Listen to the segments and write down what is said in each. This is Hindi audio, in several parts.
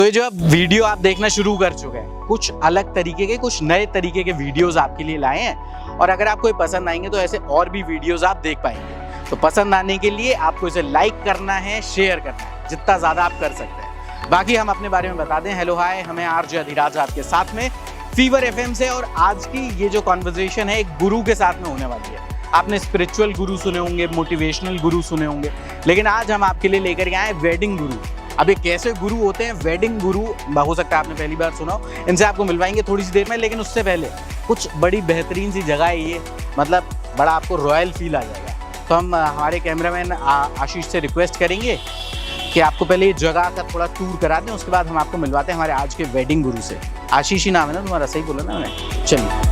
तो ये जो अब वीडियो आप देखना शुरू कर चुके हैं, कुछ अलग तरीके के, कुछ नए तरीके के वीडियोस आपके लिए लाए हैं और अगर आपको ये पसंद आएंगे तो ऐसे और भी वीडियोस आप देख पाएंगे। तो पसंद आने के लिए आपको इसे लाइक करना है, शेयर करना है, जितना ज़्यादा आप कर सकते हैं। बाकी हम अपने बारे में बता दें। हेलो हाय, हमें आरजे अधिराज आपके साथ में फीवर एफएम से, और आज की ये जो कॉन्वर्सेशन है एक गुरु के साथ में होने वाली है। आपने स्पिरिचुअल गुरु सुने होंगे, मोटिवेशनल गुरु सुने होंगे, लेकिन आज हम आपके लिए लेकर के आए वेडिंग गुरु। अब ये कैसे गुरु होते हैं वेडिंग गुरु, हो सकता है आपने पहली बार सुना हो। इनसे आपको मिलवाएंगे थोड़ी सी देर में, लेकिन उससे पहले कुछ बड़ी बेहतरीन सी जगह है ये, मतलब बड़ा आपको रॉयल फील आ जाएगा। तो हम हमारे कैमरामैन आशीष से रिक्वेस्ट करेंगे कि आपको पहले ये जगह का थोड़ा टूर करा दें, उसके बाद हम आपको मिलवाते हैं हमारे आज के वेडिंग गुरु से। आशीष ही नाम है ना तुम्हारा? सही बोला ना मैंने? चलिए।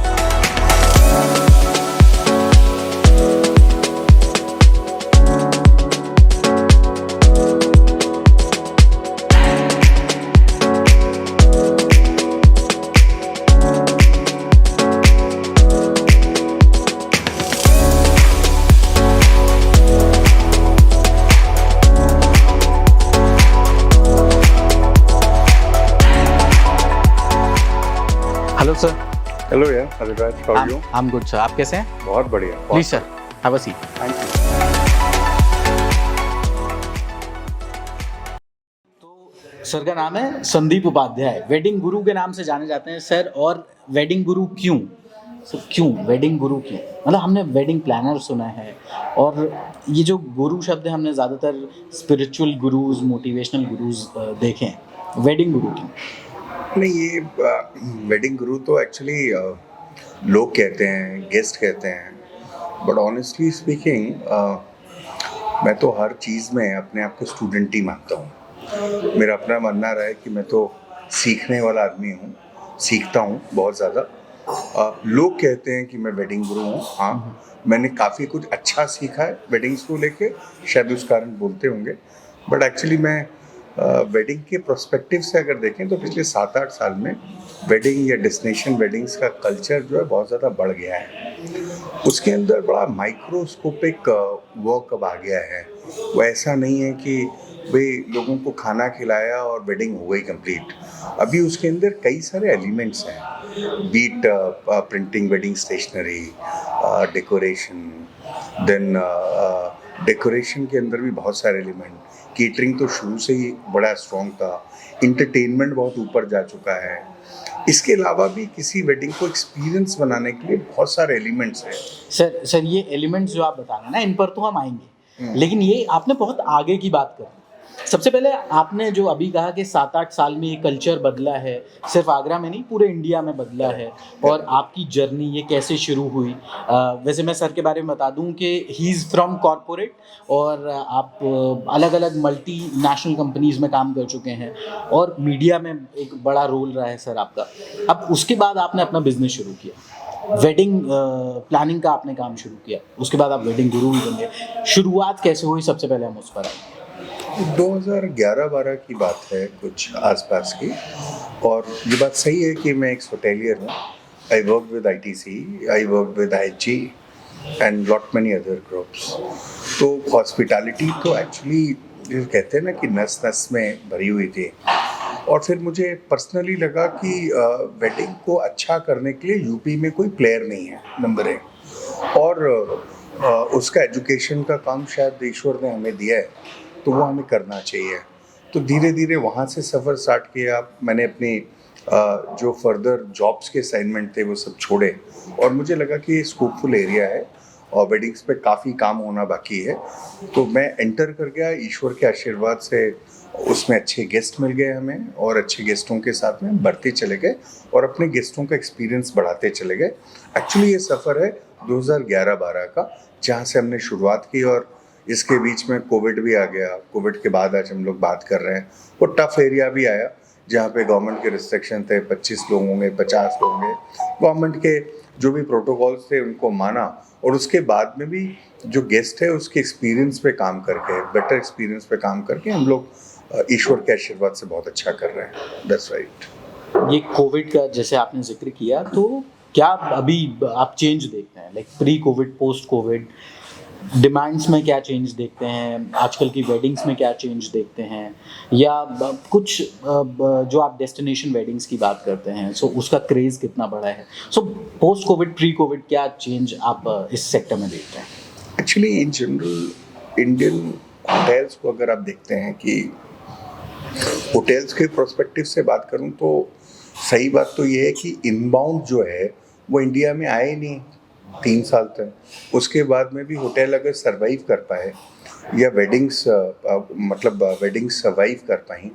Hello sir. हेलो यार, Adhiraj, how are you? I am good sir, आप कैसे हैं? बहुत बढ़िया। Please sir, have a seat. Thank you. तो सर का नाम है संदीप उपाध्याय, वेडिंग गुरु के नाम से जाने जाते हैं सर। और वेडिंग गुरु क्यों सर? क्यों वेडिंग गुरु क्यों? मतलब हमने वेडिंग प्लानर सुना है, और ये जो गुरु शब्द है हमने ज़्यादातर स्पिरिचुअल गुरुज, मोटिवेशनल गुरुज देखे हैं। वेडिंग गुरु क्यों? नहीं, ये वेडिंग गुरु तो एक्चुअली लोग कहते हैं, गेस्ट कहते हैं, बट ऑनेस्टली स्पीकिंग मैं तो हर चीज़ में अपने आप को स्टूडेंट ही मानता हूँ। मेरा अपना मानना रहा है कि मैं तो सीखने वाला आदमी हूँ, सीखता हूँ बहुत ज़्यादा। लोग कहते हैं कि मैं वेडिंग गुरु हूँ। हाँ, मैंने काफ़ी कुछ अच्छा सीखा है वेडिंग्स को लेके, शायद उस कारण बोलते होंगे, बट एक्चुअली मैं वेडिंग के प्रोस्पेक्टिव से अगर देखें तो पिछले 7-8 साल में वेडिंग या डेस्टिनेशन वेडिंग्स का कल्चर जो है बहुत ज़्यादा बढ़ गया है। उसके अंदर बड़ा माइक्रोस्कोपिक वर्क अब आ गया है। वो ऐसा नहीं है कि भाई लोगों को खाना खिलाया और वेडिंग हो गई कंप्लीट। अभी उसके अंदर कई सारे एलिमेंट्स हैं, बीट printing, wedding stationery, decoration, then decoration के अंदर भी बहुत सारे एलिमेंट। केटरिंग तो शुरू से ही बड़ा स्ट्रॉन्ग था, इंटरटेनमेंट बहुत ऊपर जा चुका है। इसके अलावा भी किसी वेडिंग को एक्सपीरियंस बनाने के लिए बहुत सारे एलिमेंट्स हैं। सर ये एलिमेंट्स जो आप बता रहे हैं ना, इन पर तो हम आएंगे, लेकिन ये आपने बहुत आगे की बात कर। सबसे पहले आपने जो अभी कहा कि 7-8 साल में ये कल्चर बदला है, सिर्फ आगरा में नहीं पूरे इंडिया में बदला है, और आपकी जर्नी ये कैसे शुरू हुई? वैसे मैं सर के बारे में बता दूं कि ही इज़ फ्रॉम कॉरपोरेट, और आप अलग अलग मल्टी नेशनल कंपनीज़ में काम कर चुके हैं, और मीडिया में एक बड़ा रोल रहा है सर आपका। अब उसके बाद आपने अपना बिजनेस शुरू किया, वेडिंग प्लानिंग का आपने काम शुरू किया, उसके बाद आप वेडिंग गुरु भी बन गए। शुरुआत कैसे हुई, सबसे पहले हम उस पर आए। 2011-12 की बात है कुछ आसपास की, और ये बात सही है कि मैं एक होटेलियर हूँ। I work with ITC, I work with IHG and lot many other groups. तो हॉस्पिटैलिटी तो एक्चुअली जो कहते हैं ना कि नस नस में भरी हुई थी। और फिर मुझे पर्सनली लगा कि वेडिंग को अच्छा करने के लिए यूपी में कोई प्लेयर नहीं है, नंबर 1। और उसका एजुकेशन का काम शायद ईश्वर ने हमें दिया है, तो वो हमें करना चाहिए। तो धीरे धीरे वहाँ से सफ़र स्टार्ट किया। मैंने अपनी जो फर्दर जॉब्स के असाइनमेंट थे वो सब छोड़े, और मुझे लगा कि ये स्कोपफुल एरिया है और वेडिंग्स पे काफ़ी काम होना बाकी है। तो मैं एंटर कर गया, ईश्वर के आशीर्वाद से उसमें अच्छे गेस्ट मिल गए हमें, और अच्छे गेस्टों के साथ में बढ़ते चले गए और अपने गेस्टों का एक्सपीरियंस बढ़ाते चले गए। एक्चुअली ये सफ़र है 2011-12 का, जहाँ से हमने शुरुआत की, और इसके बीच में कोविड भी आ गया। कोविड के बाद आज हम लोग बात कर रहे हैं। वो टफ एरिया भी आया जहाँ पे गवर्नमेंट के रिस्ट्रिक्शन थे, 25 लोग होंगे, 50 लोग होंगे। गवर्नमेंट के जो भी प्रोटोकॉल्स थे उनको माना, और उसके बाद में भी जो गेस्ट है उसके एक्सपीरियंस पे काम करके, बेटर एक्सपीरियंस पे काम करके हम लोग ईश्वर के आशीर्वाद से बहुत अच्छा कर रहे हैं। That's right. ये कोविड का जैसे आपने जिक्र किया, तो क्या अभी आप चेंज देखते हैं, like pre Covid, post Covid? Demands में क्या चेंज देखते हैं, आजकल की वेडिंग्स में क्या चेंज देखते हैं, या कुछ जो आप डेस्टिनेशन वेडिंग्स की बात करते हैं, सो उसका क्रेज़ कितना बड़ा है, so post Covid pre Covid क्या चेंज आप इस सेक्टर में देखते हैं? Actually in general Indian hotels को अगर आप देखते हैं कि होटल्स के प्रोस्पेक्टिव से बात करूं तो सही बात तो ये है कि इनबाउंड जो है वो इंडिया में आए नहीं 3 साल तक। उसके बाद में भी होटल अगर सरवाइव कर पाए या वेडिंग्स मतलब वेडिंग्स सरवाइव कर पाई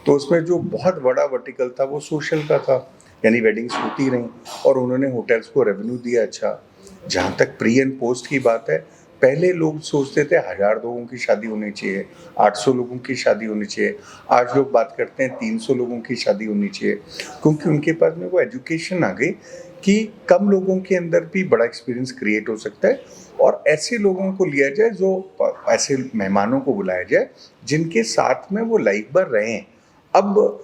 तो उसमें जो बहुत बड़ा वर्टिकल था वो सोशल का था, यानी वेडिंग्स होती रहीं और उन्होंने होटल्स को रेवेन्यू दिया अच्छा। जहाँ तक प्री एंड पोस्ट की बात है, पहले लोग सोचते थे 1000 लोगों की शादी होनी चाहिए, 800 लोगों की शादी होनी चाहिए। आज लोग बात करते हैं 300 लोगों की शादी होनी चाहिए, क्योंकि उनके पास में वो एजुकेशन आ गई कि कम लोगों के अंदर भी बड़ा एक्सपीरियंस क्रिएट हो सकता है और ऐसे लोगों को लिया जाए, जो ऐसे मेहमानों को बुलाया जाए जिनके साथ में वो लाइफ भर रहें। अब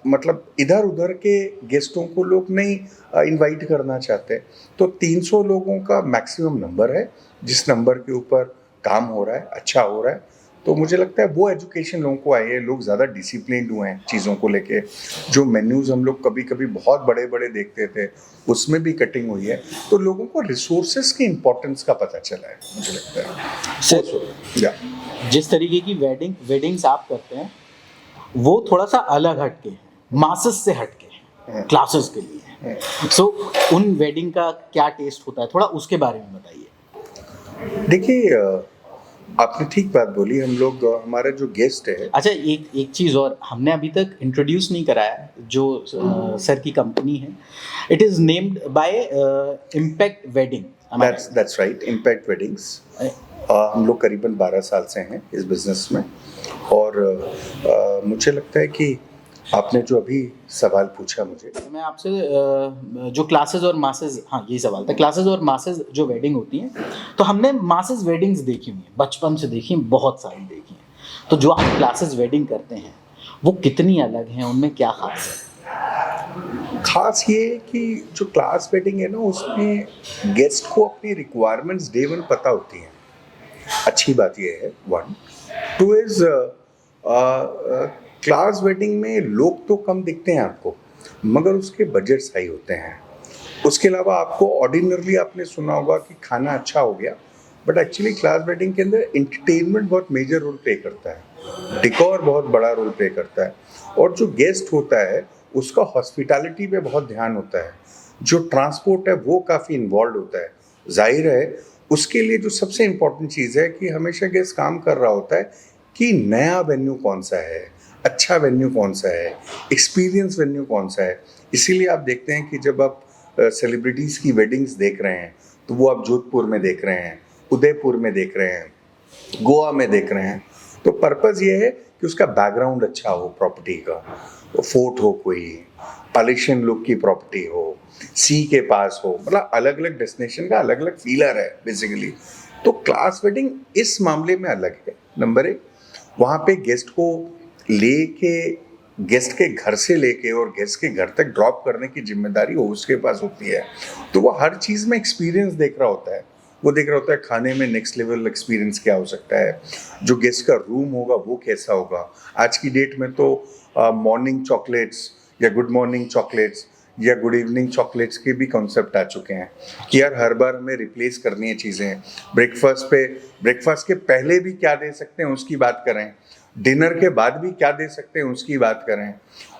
मतलब इधर उधर के गेस्टों को लोग नहीं इनवाइट करना चाहते, तो 300 लोगों का मैक्सिमम नंबर है जिस नंबर के ऊपर काम हो रहा है, अच्छा हो रहा है। तो मुझे लगता है वो एजुकेशन लोगों को आई है, लोग ज़्यादा डिसिप्लिन्ड हुए हैं चीज़ों को लेके। जो मेन्यूज़ हम लोग कभी कभी बहुत बड़े बड़े देखते थे उसमें भी कटिंग हुई है, तो लोगों को रिसोर्सेज की इम्पोर्टेंस का पता चला है, मुझे लगता है। सर, जिस तरीके की वेडिंग्स आप करते हैं वो थोड़ा सा अलग हटके है, मासेस से हटके है, क्लासेस के लिए। सो उन वेडिंग का क्या टेस्ट होता है, थोड़ा उसके बारे में बताइए। देखिए, आपने ठीक बात बोली। हम लोग हमारा जो गेस्ट है, अच्छा, एक चीज़ और हमने अभी तक इंट्रोड्यूस नहीं कराया, जो सर की कंपनी है, it is named by impact wedding. That's right, impact weddings. हम लोग करीबन 12 साल से हैं इस बिज़नेस में और मुझे लगता है कि आपने जो अभी सवाल पूछा मुझे, मैं आपसे जो क्लासेस और मासेस, हाँ यही सवाल था, क्लासेस और मासेस जो वेडिंग होती हैं, तो हमने मासेस वेडिंग्स देखी हुई हैं, बचपन से देखी हैं, बहुत सारी देखी हैं। तो जो आप क्लासेस वेडिंग करते हैं वो कितनी अलग हैं, उनमें क्या खास है? खास ये है कि जो क्लास वेडिंग है ना, उसमें गेस्ट को अपनी रिक्वायरमेंट्स डे वन पता होती हैं। अच्छी बात ये है, 1 2 इज क्लास वेडिंग में लोग तो कम दिखते हैं आपको, मगर उसके बजट्स हाई होते हैं। उसके अलावा आपको ऑर्डिनरली आपने सुना होगा कि खाना अच्छा हो गया, बट एक्चुअली क्लास वेडिंग के अंदर एंटरटेनमेंट बहुत मेजर रोल प्ले करता है, डिकोर बहुत बड़ा रोल प्ले करता है, और जो गेस्ट होता है उसका हॉस्पिटैलिटी पे बहुत ध्यान होता है, जो ट्रांसपोर्ट है वो काफ़ी इन्वॉल्व होता है। जाहिर है उसके लिए जो सबसे इम्पोर्टेंट चीज़ है कि हमेशा गेस्ट काम कर रहा होता है कि नया वेन्यू कौन सा है, अच्छा वेन्यू कौन सा है, एक्सपीरियंस वेन्यू कौन सा है। इसीलिए आप देखते हैं कि जब आप सेलिब्रिटीज़ की वेडिंग्स देख रहे हैं तो वो आप जोधपुर में देख रहे हैं, उदयपुर में देख रहे हैं, गोवा में देख रहे हैं। तो पर्पज़ ये है कि उसका बैकग्राउंड अच्छा हो, प्रॉपर्टी का फोर्ट हो, कोई पालिशन लुक की प्रॉपर्टी हो, सी के पास हो, मतलब अलग अलग डेस्टिनेशन का अलग अलग फीलर है बेसिकली। तो क्लास वेडिंग इस मामले में अलग है। नंबर 1, वहाँ पे गेस्ट को लेके, गेस्ट के घर से लेके और गेस्ट के घर तक ड्रॉप करने की जिम्मेदारी वो उसके पास होती है। तो वो हर चीज़ में एक्सपीरियंस देख रहा होता है। वो देख रहा होता है खाने में नेक्स्ट लेवल एक्सपीरियंस क्या हो सकता है, जो गेस्ट का रूम होगा वो कैसा होगा। आज की डेट में तो मॉर्निंग चॉकलेट्स या गुड मॉर्निंग चॉकलेट्स या गुड इवनिंग चॉकलेट्स के भी कॉन्सेप्ट आ चुके हैं कि यार हर बार हमें रिप्लेस करनी है चीज़ें। ब्रेकफास्ट के पहले भी क्या दे सकते हैं उसकी बात करें, डिनर के बाद भी क्या दे सकते हैं उसकी बात करें,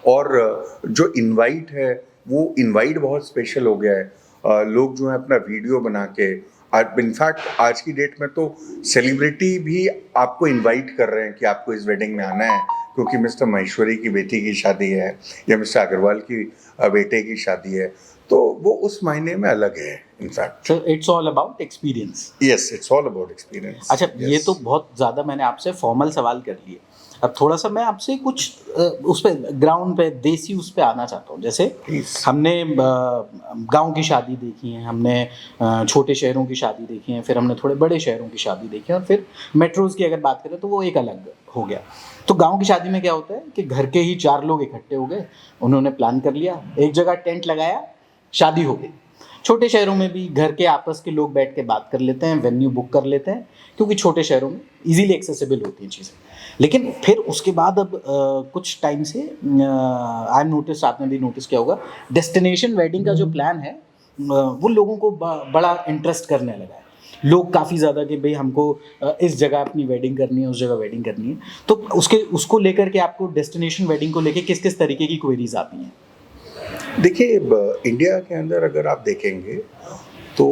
और जो इनवाइट है वो इनवाइट बहुत स्पेशल हो गया है। लोग जो है अपना वीडियो बना के, इनफैक्ट आज की डेट में तो सेलिब्रिटी भी आपको इनवाइट कर रहे हैं कि आपको इस वेडिंग में आना है क्योंकि मिस्टर महेश्वरी की बेटी की शादी है या मिस्टर अग्रवाल की बेटे की शादी है। तो वो उस मायने में अलग है in fact. So it's all about experience. Yes, it's all about experience. अच्छा, ये तो बहुत ज़्यादा मैंने आपसे फॉर्मल सवाल कर लिए। अब थोड़ा सा मैं आपसे कुछ उस पे ग्राउंड पे, देसी उस पे आना चाहता हूँ। जैसे हमने गांव की शादी देखी है, हमने छोटे शहरों की शादी देखी है, फिर हमने थोड़े बड़े शहरों की शादी देखी है, और फिर मेट्रोज़ की अगर बात करें तो वो एक अलग हो गया। तो गांव की शादी में क्या होता है कि घर के ही 4 लोग इकट्ठे हो गए, उन्होंने प्लान कर लिया, एक जगह टेंट लगाया, शादी हो गई। छोटे शहरों में भी घर के आपस के लोग बैठ के बात कर लेते हैं, वेन्यू बुक कर लेते हैं, क्योंकि छोटे शहरों में इजीली एक्सेसिबल होती हैं चीज़ें। लेकिन फिर उसके बाद अब कुछ टाइम से आई एम नोटिस, आपने भी नोटिस किया होगा, डेस्टिनेशन वेडिंग का जो प्लान है वो लोगों को बड़ा इंटरेस्ट करने लगा है। लोग काफ़ी ज़्यादा कि भाई हमको इस जगह अपनी वेडिंग करनी है, उस जगह वेडिंग करनी है। तो उसको लेकर के आपको डेस्टिनेशन वेडिंग को लेके किस किस तरीके की क्वेरीज आती हैं? देखिए, इंडिया के अंदर अगर आप देखेंगे तो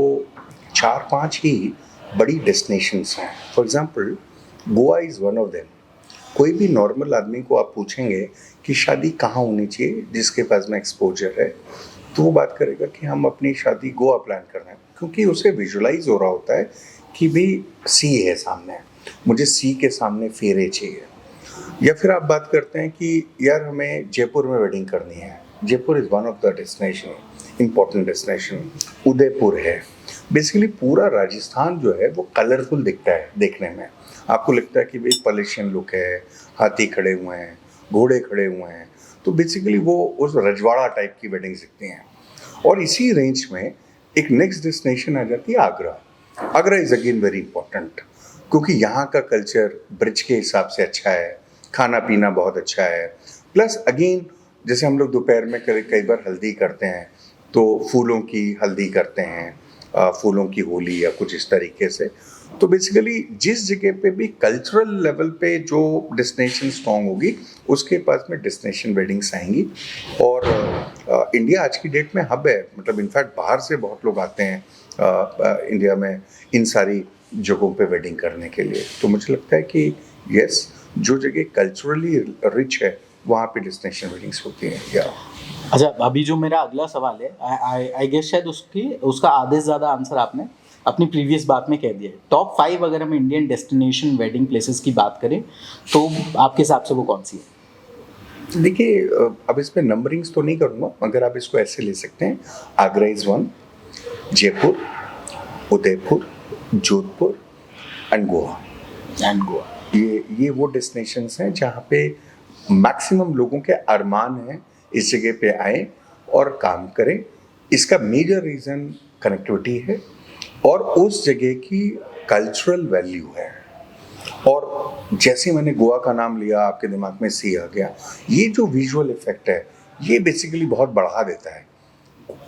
4-5 ही बड़ी डेस्टिनेशंस हैं। For example, Goa is one of them. कोई भी नॉर्मल आदमी को आप पूछेंगे कि शादी कहाँ होनी चाहिए, जिसके पास में एक्सपोजर है, तो वो बात करेगा कि हम अपनी शादी गोवा प्लान कर रहे हैं, क्योंकि उसे विजुलाइज हो रहा होता है कि भाई सी है सामने, मुझे सी के सामने फेरे चाहिए। या फिर आप बात करते हैं कि यार हमें जयपुर में वेडिंग करनी है, Jaipur is one of the destination, important destination. Udaipur है। बेसिकली पूरा राजस्थान जो है वो कलरफुल दिखता है देखने में। आपको लगता है कि भाई पॉलिशियन लुक है, हाथी खड़े हुए हैं, घोड़े खड़े हुए हैं, तो बेसिकली वो उस रजवाड़ा टाइप की वेडिंग्स दिखती हैं। और इसी रेंज में एक नेक्स्ट डेस्टिनेशन आ जाती है Agra. Agra is again very important, क्योंकि यहाँ का कल्चर ब्रिज के हिसाब से अच्छा है, खाना पीना बहुत अच्छा है। प्लस अगेन, जैसे हम लोग दोपहर में कई बार हल्दी करते हैं, तो फूलों की हल्दी करते हैं, फूलों की होली या कुछ इस तरीके से। तो बेसिकली जिस जगह पे भी कल्चरल लेवल पे जो डेस्टिनेशन स्ट्रॉन्ग होगी, उसके पास में डेस्टिनेशन वेडिंग्स आएंगी। और इंडिया आज की डेट में हब है, मतलब इनफैक्ट बाहर से बहुत लोग आते हैं इंडिया में इन सारी जगहों पे वेडिंग करने के लिए। तो मुझे लगता है कि यस, जो जगह कल्चरली रिच है वहाँ पे डेस्टिनेशन वेडिंग्स होती हैं। या अच्छा, अभी जो मेरा अगला सवाल है, आई गेस शायद उसका आधे से ज़्यादा आंसर आपने अपनी प्रीवियस बात में कह दिया है। टॉप 5 अगर हम इंडियन डेस्टिनेशन वेडिंग प्लेसेस की बात करें तो आपके हिसाब से वो कौन सी है? देखिए, अब इसमें नंबरिंग्स तो नहीं करूँगा, मगर आप इसको ऐसे ले सकते हैं। Agra is 1, Jaipur, Udaipur, Jodhpur and Goa. ये वो डेस्टिनेशंस हैं जहाँ पे मैक्सिमम लोगों के अरमान हैं इस जगह पे आए और काम करें। इसका मेजर रीज़न कनेक्टिविटी है और उस जगह की कल्चरल वैल्यू है। और जैसे मैंने गोवा का नाम लिया, आपके दिमाग में सी आ गया। ये जो विजुअल इफेक्ट है, ये बेसिकली बहुत बढ़ा देता है।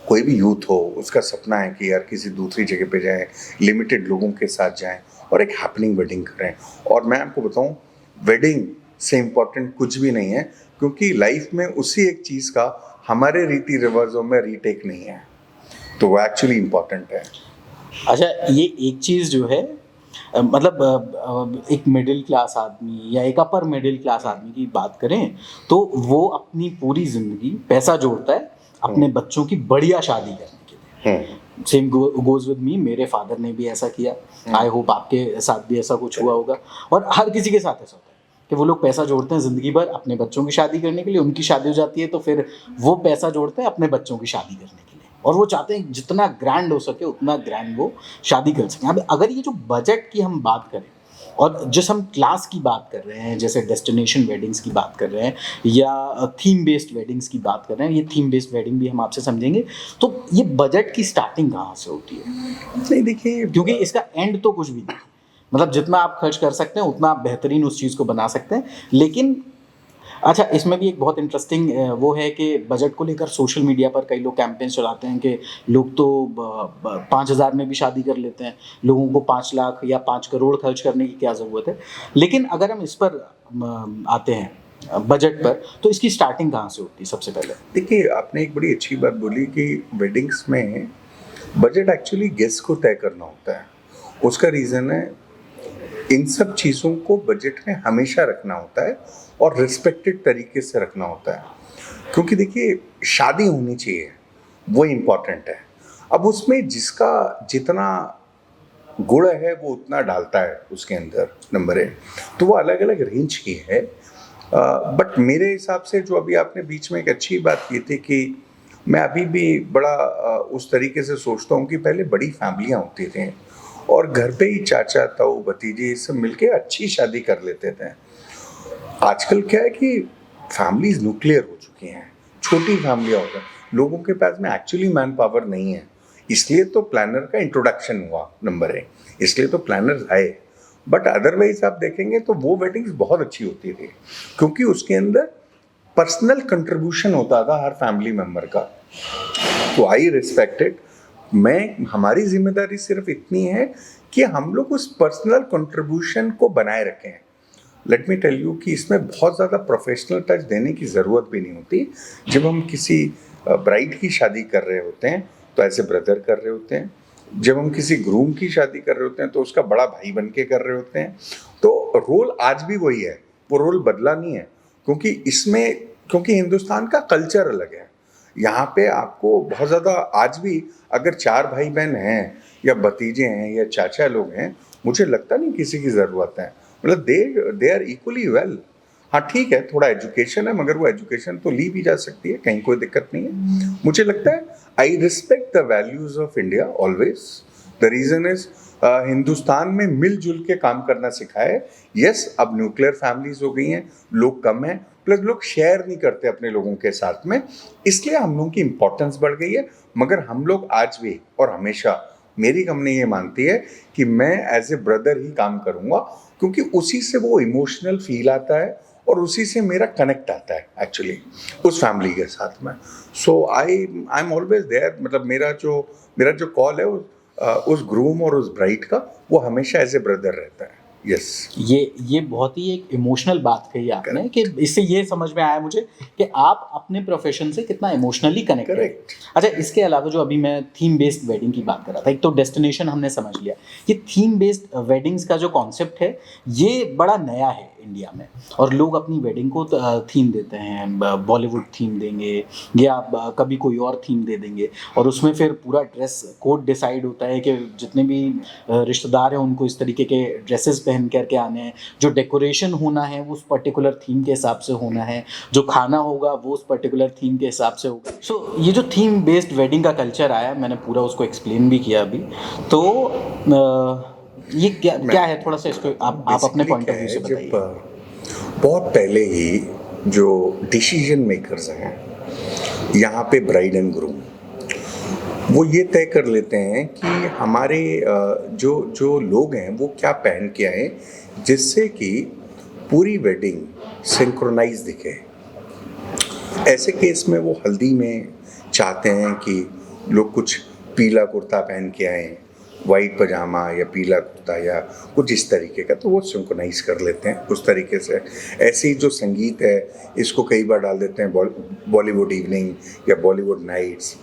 कोई भी यूथ हो, उसका सपना है कि यार किसी दूसरी जगह पे जाएं, लिमिटेड लोगों के साथ जाएं और एक हैपनिंग वेडिंग करें। और मैं आपको बताऊं, वेडिंग से इम्पोर्टेंट कुछ भी नहीं है, क्योंकि लाइफ में उसी एक चीज़ का हमारे रीति रिवाजों में रीटेक नहीं है, तो वो एक्चुअली इम्पोर्टेंट है। अच्छा, ये एक चीज़ जो है मतलब एक मिडिल क्लास आदमी या एक अपर मिडिल क्लास आदमी की बात करें तो वो अपनी पूरी ज़िंदगी पैसा जोड़ता है अपने बच्चों की बढ़िया शादी करने के लिए। सेम गोज विद मी, मेरे फादर ने भी ऐसा किया। आई होप आपके साथ भी ऐसा कुछ हुआ होगा, और हर किसी के साथ ऐसा होता है कि वो लोग पैसा जोड़ते हैं ज़िंदगी भर अपने बच्चों की शादी करने के लिए। उनकी शादी हो जाती है तो फिर वो पैसा जोड़ते हैं अपने बच्चों की शादी करने के लिए, और वो चाहते हैं जितना ग्रैंड हो सके उतना ग्रैंड वो शादी कर सकें। अब अगर ये जो बजट की हम बात करें और जिस हम क्लास की बात कर रहे हैं, जैसे डेस्टिनेशन वेडिंग्स की बात कर रहे हैं या थीम बेस्ड वेडिंग्स की बात कर रहे हैं, ये थीम बेस्ड वेडिंग भी हम आपसे समझेंगे, तो ये बजट की स्टार्टिंग कहाँ से होती है? नहीं, देखिए, क्योंकि इसका एंड तो कुछ भी नहीं, मतलब जितना आप खर्च कर सकते हैं उतना आप बेहतरीन उस चीज़ को बना सकते हैं। लेकिन अच्छा, इसमें भी एक बहुत इंटरेस्टिंग वो है कि बजट को लेकर सोशल मीडिया पर कई लोग कैंपेन चलाते हैं कि लोग तो 5,000 में भी शादी कर लेते हैं, लोगों को 5 लाख या 5 करोड़ खर्च करने की क्या ज़रूरत है। लेकिन अगर हम इस पर आते हैं बजट पर, तो इसकी स्टार्टिंग कहाँ से होती है सबसे पहले? देखिए, आपने एक बड़ी अच्छी बात बोली कि वेडिंग्स में बजट एक्चुअली गेस्ट को तय करना होता है। उसका रीज़न है, इन सब चीज़ों को बजट में हमेशा रखना होता है और रिस्पेक्टेड तरीके से रखना होता है, क्योंकि देखिए शादी होनी चाहिए, वो इम्पॉर्टेंट है। अब उसमें जिसका जितना गुण है वो उतना डालता है उसके अंदर, नंबर 1। तो वो अलग अलग रेंज की है। बट मेरे हिसाब से जो अभी आपने बीच में एक अच्छी बात की थी कि मैं अभी भी बड़ा उस तरीके से सोचता हूँ कि पहले बड़ी फैमिलियाँ होती थी और घर पे ही चाचा ताऊ भतीजे सब मिलके अच्छी शादी कर लेते थे। आजकल क्या है कि फैमिलीज न्यूक्लियर हो चुकी हैं, छोटी फैमिलियाँ हो गई, लोगों के पास में एक्चुअली मैन पावर नहीं है। इसलिए तो प्लानर का इंट्रोडक्शन हुआ नंबर 1, इसलिए तो प्लानर आए। बट अदरवाइज आप देखेंगे तो वो वेडिंग्स बहुत अच्छी होती थी, क्योंकि उसके अंदर पर्सनल कंट्रीब्यूशन होता था हर फैमिली मेम्बर का। तो आई रिस्पेक्टेड, हमारी जिम्मेदारी सिर्फ इतनी है कि हम लोग उस पर्सनल कंट्रीब्यूशन को बनाए रखें। लेट मी टेल यू कि इसमें बहुत ज़्यादा प्रोफेशनल टच देने की ज़रूरत भी नहीं होती। जब हम किसी ब्राइड की शादी कर रहे होते हैं तो ऐसे ब्रदर कर रहे होते हैं, जब हम किसी ग्रूम की शादी कर रहे होते हैं तो उसका बड़ा भाई बन के कर रहे होते हैं। तो रोल आज भी वही है, वो रोल बदला नहीं है, क्योंकि हिंदुस्तान का कल्चर अलग है। यहाँ पे आपको बहुत ज़्यादा आज भी अगर 4 भाई बहन हैं या भतीजे हैं या चाचा लोग हैं, मुझे लगता नहीं किसी की ज़रूरत है। मतलब दे आर इक्वली वेल। हाँ ठीक है, थोड़ा एजुकेशन है, मगर वो एजुकेशन तो ली भी जा सकती है, कहीं कोई दिक्कत नहीं है। मुझे लगता है I respect the values of India always. The reason is Hindustan में मिलजुल के काम करना सिखा है। यस, अब न्यूक्लियर फैमिलीज हो गई हैं, लोग कम हैं, प्लस लोग शेयर नहीं करते अपने लोगों के साथ में, इसलिए हम लोगों की इम्पोर्टेंस बढ़ गई है। मगर हम लोग आज भी और हमेशा, मेरी कंपनी ये मानती है कि मैं एज ए ब्रदर ही काम करूँगा, क्योंकि उसी से वो इमोशनल फील आता है और उसी से मेरा कनेक्ट आता है एक्चुअली उस फैमिली के साथ में। सो आई एम ऑलवेज देयर। मतलब मेरा जो कॉल है उस ग्रूम और उस ब्राइड का, वो हमेशा एज ए ब्रदर रहता है। यस, ये बहुत ही एक इमोशनल बात कही आपने कि इससे ये समझ में आया मुझे कि आप अपने प्रोफेशन से कितना इमोशनली कनेक्टेड हैं। अच्छा, इसके अलावा जो अभी मैं थीम बेस्ड वेडिंग की बात कर रहा था, एक तो डेस्टिनेशन हमने समझ लिया, ये थीम बेस्ड वेडिंग्स का जो कॉन्सेप्ट है ये बड़ा नया है इंडिया में, और लोग अपनी वेडिंग को थीम देते हैं, बॉलीवुड थीम देंगे या कभी कोई और थीम दे देंगे, और उसमें फिर पूरा ड्रेस कोड डिसाइड होता है कि जितने भी रिश्तेदार हैं उनको इस तरीके के ड्रेसेस पहन करके आने हैं, जो डेकोरेशन होना है वो उस पर्टिकुलर थीम के हिसाब से होना है, जो खाना होगा वो उस पर्टिकुलर थीम के हिसाब से होगा। सो ये जो थीम बेस्ड वेडिंग का कल्चर आया, मैंने पूरा उसको एक्सप्लेन भी किया अभी। तो ये क्या है, थोड़ा सा इसको आप अपने पॉइंट ऑफ व्यू से बताइए। बहुत पहले ही जो डिसीजन मेकर्स हैं यहाँ पे, ब्राइड एंड ग्रूम, वो ये तय कर लेते हैं कि हमारे जो लोग हैं वो क्या पहन के आए, जिससे कि पूरी वेडिंग सिंक्रोनाइज दिखे। ऐसे केस में वो हल्दी में चाहते हैं कि लोग कुछ पीला कुर्ता पहन के आए, वाइट पजामा या पीला कुर्ता या कुछ इस तरीके का, तो वो सिंक्रोनाइज कर लेते हैं उस तरीके से। ऐसे ही जो संगीत है, इसको कई बार डाल देते हैं बॉलीवुड इवनिंग या बॉलीवुड नाइट्स।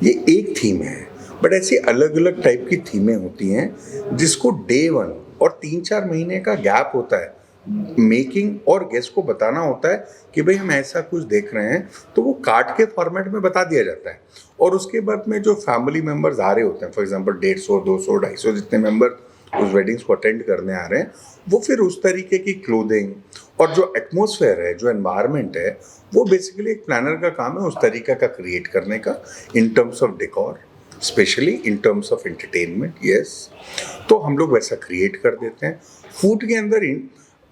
ये एक थीम है, बट ऐसी अलग अलग टाइप की थीमें होती हैं जिसको डे 1 और 3-4 महीने का गैप होता है मेकिंग, और गेस्ट को बताना होता है कि भाई हम ऐसा कुछ देख रहे हैं, तो वो कार्ड के फॉर्मेट में बता दिया जाता है। और उसके बाद में जो फैमिली मेम्बर्स आ रहे होते हैं, फॉर एग्जांपल 150, 200, 250 जितने मेंबर उस वेडिंग्स को अटेंड करने आ रहे हैं, वो फिर उस तरीके की क्लोथिंग और जो एटमॉस्फेयर है, जो एनवायरनमेंट है, वो बेसिकली एक प्लानर का काम है उस तरीका का क्रिएट करने का, in terms of decor, specially in terms of entertainment. Yes, तो हम लोग वैसा क्रिएट कर देते हैं। फूड के अंदर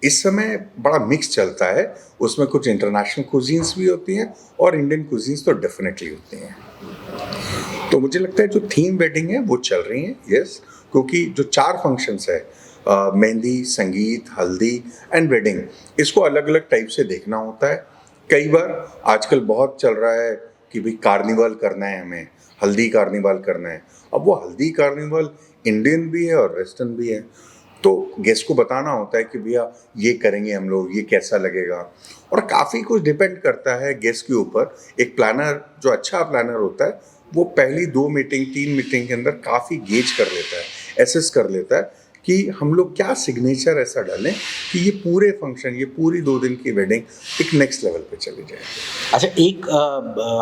इस समय बड़ा मिक्स चलता है, उसमें कुछ इंटरनेशनल कुजीन्स भी होती हैं और इंडियन कुजीन्स तो डेफिनेटली होती हैं। तो मुझे लगता है जो थीम वेडिंग है वो चल रही है। यस, क्योंकि जो 4 फंक्शंस है, मेहंदी, संगीत, हल्दी एंड वेडिंग, इसको अलग अलग टाइप से देखना होता है। कई बार आजकल बहुत चल रहा है कि भाई कार्निवल करना है, हमें हल्दी कार्निवल करना है। अब वो हल्दी कार्निवल इंडियन भी है और वेस्टर्न भी है, तो गेस्ट को बताना होता है कि भैया ये करेंगे हम लोग, ये कैसा लगेगा, और काफ़ी कुछ डिपेंड करता है गेस्ट के ऊपर। एक प्लानर, जो अच्छा प्लानर होता है, वो पहली 2 मीटिंग 3 मीटिंग के अंदर काफ़ी गेज कर लेता है, एसेस कर लेता है कि हम लोग क्या सिग्नेचर ऐसा डालें कि ये पूरे फंक्शन, ये पूरी 2 दिन की वेडिंग एक नेक्स्ट लेवल पे चली जाए। अच्छा, एक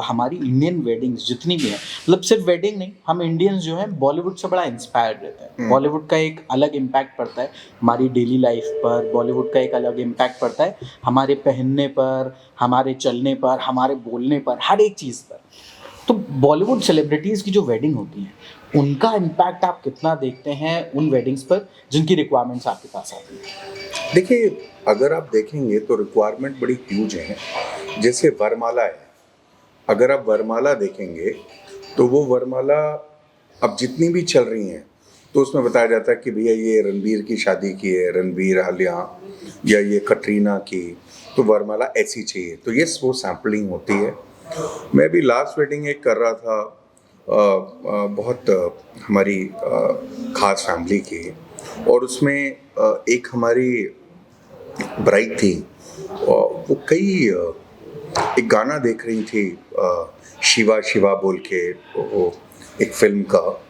हमारी इंडियन वेडिंग्स जितनी भी हैं, मतलब सिर्फ वेडिंग नहीं, हम इंडियंस जो हैं बॉलीवुड से बड़ा इंस्पायर्ड रहते हैं। बॉलीवुड का एक अलग इम्पैक्ट पड़ता है हमारी डेली लाइफ पर, बॉलीवुड का एक अलग इम्पैक्ट पड़ता है हमारे पहनने पर, हमारे चलने पर, हमारे बोलने पर, हर एक चीज़ पर। तो बॉलीवुड सेलिब्रिटीज़ की जो वेडिंग होती हैं, उनका इम्पैक्ट आप कितना देखते हैं उन वेडिंग्स पर जिनकी रिक्वायरमेंट्स आपके पास आती हैं? देखिए, अगर आप देखेंगे तो रिक्वायरमेंट बड़ी ह्यूज है। जैसे वरमाला है, अगर आप वरमाला देखेंगे तो वो वरमाला अब जितनी भी चल रही हैं तो उसमें बताया जाता है कि भैया ये रणबीर की शादी की है, रणबीर आलिया, या ये कटरीना की, तो वरमाला ऐसी चाहिए। तो यस, वो सैम्पलिंग होती है। मैं भी लास्ट वेडिंग एक कर रहा था, बहुत हमारी खास फैमिली की, और उसमें एक हमारी ब्राइड थी, वो कई एक गाना देख रही थी, शिवा शिवा बोल के, वो एक फिल्म का,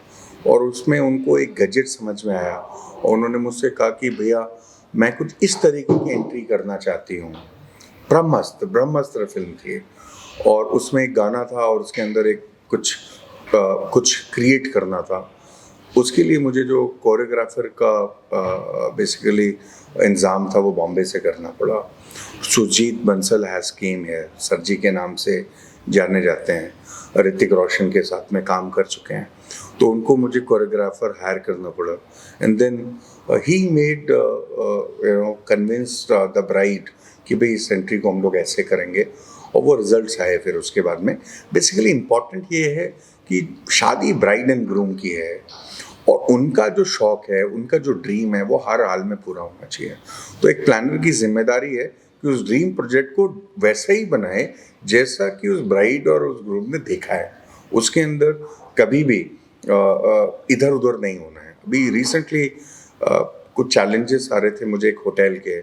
और उसमें उनको एक गैजेट समझ में आया और उन्होंने मुझसे कहा कि भैया मैं कुछ इस तरीके की एंट्री करना चाहती हूँ। ब्रह्मास्त्र फिल्म थी और उसमें एक गाना था और उसके अंदर एक कुछ क्रिएट करना था। उसके लिए मुझे जो कोरियोग्राफर का बेसिकली इंतज़ाम था वो बॉम्बे से करना पड़ा। सुजीत बंसल हैज़ केम है, सर जी के नाम से जाने जाते हैं, ऋतिक रोशन के साथ में काम कर चुके हैं, तो उनको मुझे कोरियोग्राफर हायर करना पड़ा। And then he made convinced the bride कि भाई इस एंट्री को हम लोग ऐसे करेंगे, और वो रिजल्ट्स आए फिर उसके बाद में। बेसिकली इम्पॉर्टेंट ये है कि शादी ब्राइड एंड ग्रूम की है और उनका जो शौक है, उनका जो ड्रीम है, वो हर हाल में पूरा होना चाहिए। तो एक प्लानर की जिम्मेदारी है कि उस ड्रीम प्रोजेक्ट को वैसा ही बनाए जैसा कि उस ब्राइड और उस ग्रूम ने देखा है। उसके अंदर कभी भी इधर उधर नहीं होना है। अभी रिसेंटली कुछ चैलेंजेस आ रहे थे मुझे एक होटल के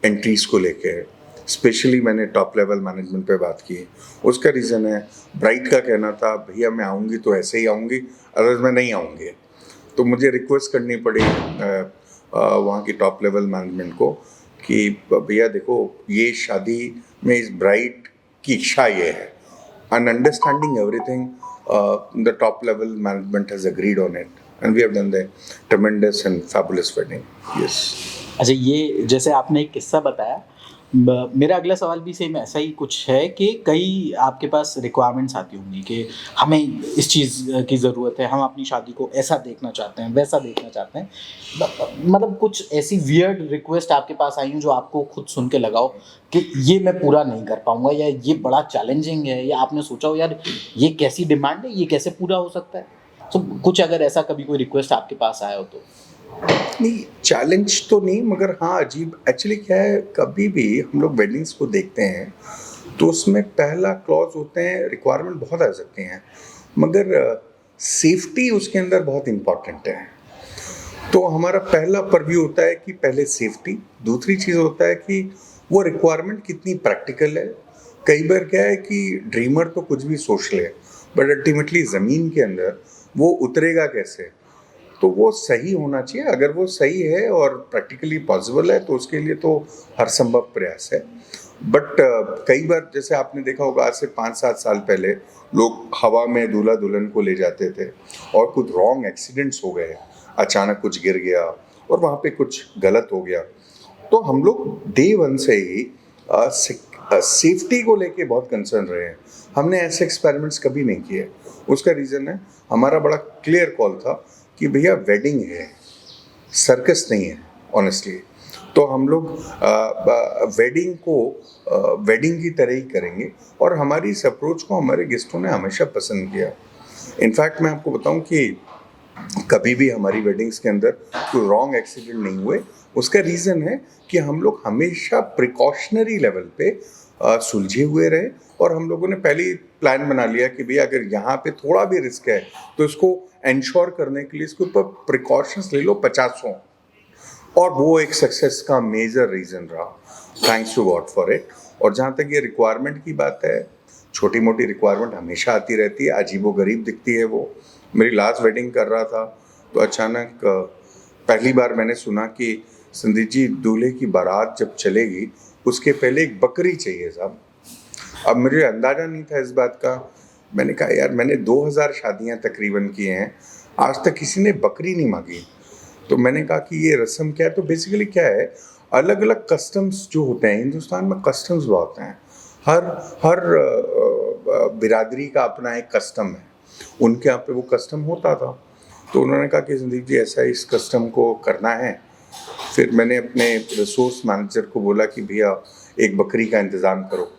एंट्रीज को लेके, स्पेशली मैंने टॉप लेवल मैनेजमेंट पे बात की। उसका रीज़न है, ब्राइड का कहना था भैया मैं आऊँगी तो ऐसे ही आऊँगी, अदरवाइज मैं नहीं आऊँगी। तो मुझे रिक्वेस्ट करनी पड़ी वहाँ की टॉप लेवल मैनेजमेंट को कि भैया देखो, ये शादी में इस ब्राइड की इच्छा ये है, and understanding everything, the top level management has agreed on it, and we have done the tremendous and fabulous wedding. Yes. अच्छा, ये जैसे आपने एक किस्सा बताया, मेरा अगला सवाल भी सेम ऐसा ही कुछ है कि कई आपके पास रिक्वायरमेंट्स आती होंगी कि हमें इस चीज़ की ज़रूरत है, हम अपनी शादी को ऐसा देखना चाहते हैं, वैसा देखना चाहते हैं। मतलब कुछ ऐसी वियर्ड रिक्वेस्ट आपके पास आई हो जो आपको खुद सुन के लगा हो कि ये मैं पूरा नहीं कर पाऊँगा, या ये बड़ा चैलेंजिंग है, या आपने सोचा हो यार ये कैसी डिमांड है, ये कैसे पूरा हो सकता है? तो कुछ अगर ऐसा कभी कोई रिक्वेस्ट आपके पास आया हो तो? नहीं, चैलेंज तो नहीं, मगर हाँ अजीब एक्चुअली क्या है, कभी भी हम लोग वेडिंग्स को देखते हैं तो उसमें पहला क्लॉज होते हैं, रिक्वायरमेंट बहुत आ सकती हैं, मगर सेफ्टी उसके अंदर बहुत इम्पॉर्टेंट है। तो हमारा पहला परव्यू होता है कि पहले सेफ्टी, दूसरी चीज़ होता है कि वो रिक्वायरमेंट कितनी प्रैक्टिकल है। कई बार क्या है कि ड्रीमर तो कुछ भी सोच ले, बट अल्टीमेटली ज़मीन के अंदर वो उतरेगा कैसे, तो वो सही होना चाहिए। अगर वो सही है और प्रैक्टिकली पॉसिबल है तो उसके लिए तो हर संभव प्रयास है। बट कई बार जैसे आपने देखा होगा, आज से 5-7 साल पहले लोग हवा में दूल्हा दुल्हन को ले जाते थे और कुछ रॉन्ग एक्सीडेंट्स हो गए, अचानक कुछ गिर गया और वहाँ पे कुछ गलत हो गया। तो हम लोग डे वन से ही सेफ्टी को लेके बहुत कंसर्न रहे हैं। हमने ऐसे एक्सपेरिमेंट्स कभी नहीं किए। उसका रीज़न है, हमारा बड़ा क्लियर कॉल था कि भैया वेडिंग है, सर्कस नहीं है ऑनेस्टली। तो हम लोग वेडिंग को वेडिंग की तरह ही करेंगे, और हमारी इस अप्रोच को हमारे गेस्टों ने हमेशा पसंद किया। इनफैक्ट मैं आपको बताऊं कि कभी भी हमारी वेडिंग्स के अंदर कोई रॉन्ग एक्सीडेंट नहीं हुए। उसका रीज़न है कि हम लोग हमेशा प्रिकॉशनरी लेवल पे सुलझे हुए रहे, और हम लोगों ने पहले ही प्लान बना लिया कि भैया अगर यहाँ पे थोड़ा भी रिस्क है तो इसको इंश्योर करने के लिए इसके ऊपर प्रिकॉशंस ले लो 50, और वो एक सक्सेस का मेजर रीज़न रहा। Thanks to god for it. और जहाँ तक ये रिक्वायरमेंट की बात है, छोटी मोटी रिक्वायरमेंट हमेशा आती रहती है, अजीबोगरीब दिखती है वो। मेरी लास्ट वेडिंग कर रहा था तो अचानक पहली बार मैंने सुना कि संदीप जी, दूल्हे की बारात जब चलेगी उसके पहले एक बकरी चाहिए साहब। अब मुझे अंदाज़ा नहीं था इस बात का। मैंने कहा यार, मैंने 2000 शादियाँ तकरीबन की हैं, आज तक किसी ने बकरी नहीं मांगी। तो मैंने कहा कि ये रस्म क्या है। तो बेसिकली क्या है, अलग अलग कस्टम्स जो होते हैं, हिंदुस्तान में कस्टम्स बहुत हैं। हर बिरादरी का अपना एक कस्टम है, उनके यहाँ पे वो कस्टम होता था। तो उन्होंने कहा कि संदीप जी ऐसा इस कस्टम को करना है। फिर मैंने अपने रिसोर्स मैनेजर को बोला कि भैया एक बकरी का इंतज़ाम करो।